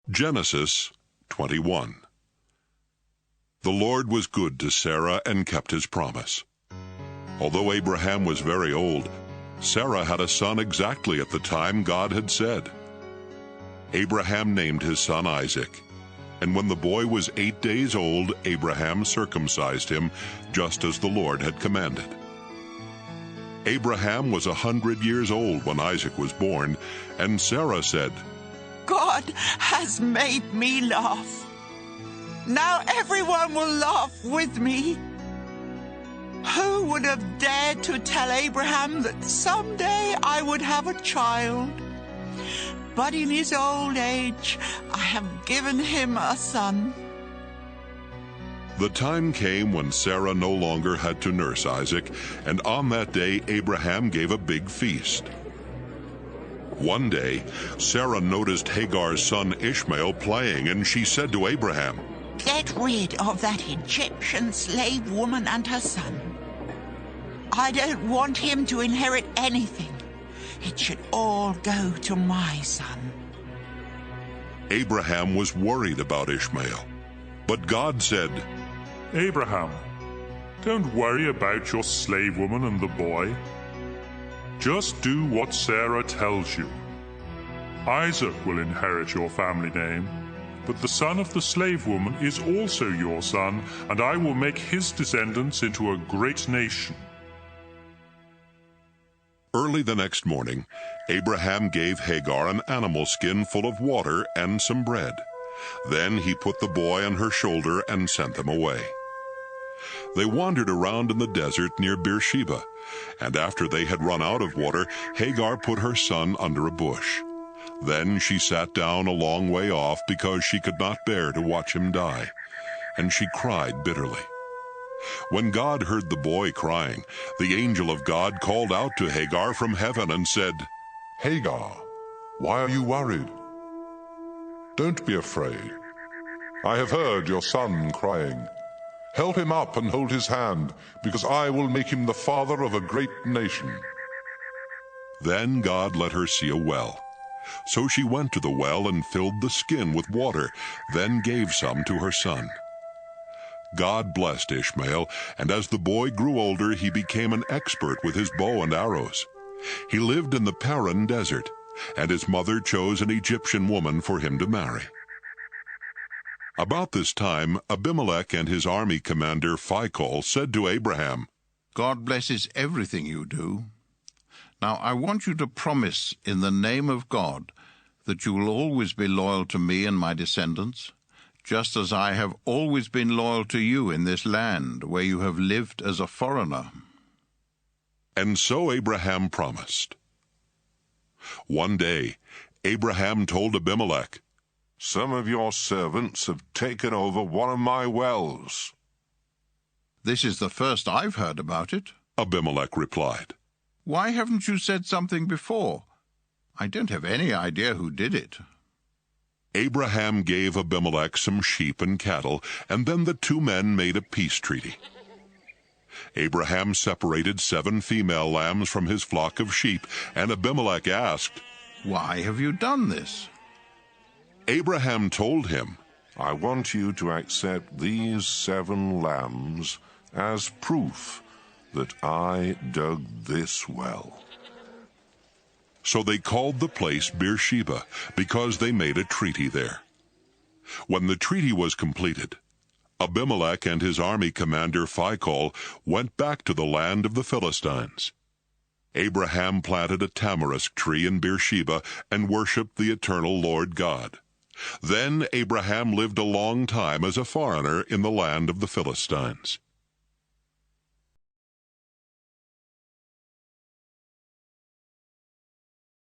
Genesis 21. The Lord was good to Sarah and kept his promise. Although Abraham was very old, Sarah had a son exactly at the time God had said. Abraham named his son Isaac, and when the boy was 8 days old, Abraham circumcised him, just as the Lord had commanded. Abraham was 100 years old when Isaac was born, and Sarah said, God has made me laugh. Now everyone will laugh with me. Who would have dared to tell Abraham that someday I would have a child? But in his old age, I have given him a son. The time came when Sarah no longer had to nurse Isaac, and on that day Abraham gave a big feast. One day, Sarah noticed Hagar's son Ishmael playing, and she said to Abraham, Get rid of that Egyptian slave woman and her son. I don't want him to inherit anything. It should all go to my son. Abraham was worried about Ishmael, but God said, Abraham, don't worry about your slave woman and the boy. Just do what Sarah tells you. Isaac will inherit your family name, but the son of the slave woman is also your son, and I will make his descendants into a great nation. Early the next morning, Abraham gave Hagar an animal skin full of water and some bread. Then he put the boy on her shoulder and sent them away. They wandered around in the desert near Beersheba, and after they had run out of water, Hagar put her son under a bush. Then she sat down a long way off because she could not bear to watch him die, and she cried bitterly. When God heard the boy crying, the angel of God called out to Hagar from heaven and said, Hagar, why are you worried? Don't be afraid. I have heard your son crying. Help him up and hold his hand, because I will make him the father of a great nation. Then God let her see a well. So she went to the well and filled the skin with water, then gave some to her son. God blessed Ishmael, and as the boy grew older, he became an expert with his bow and arrows. He lived in the Paran desert, and his mother chose an Egyptian woman for him to marry. About this time, Abimelech and his army commander Phicol said to Abraham, God blesses everything you do. Now I want you to promise in the name of God that you will always be loyal to me and my descendants, just as I have always been loyal to you in this land where you have lived as a foreigner. And so Abraham promised. One day, Abraham told Abimelech, Some of your servants have taken over one of my wells. This is the first I've heard about it. Abimelech replied. Why haven't you said something before? I don't have any idea who did it. Abraham gave Abimelech some sheep and cattle, and then the two men made a peace treaty. Abraham separated 7 female lambs from his flock of sheep, and Abimelech asked, Why have you done this? Abraham told him, I want you to accept these 7 lambs as proof that I dug this well. So they called the place Beersheba, because they made a treaty there. When the treaty was completed, Abimelech and his army commander Phicol went back to the land of the Philistines. Abraham planted a tamarisk tree in Beersheba and worshipped the eternal Lord God. Then Abraham lived a long time as a foreigner in the land of the Philistines.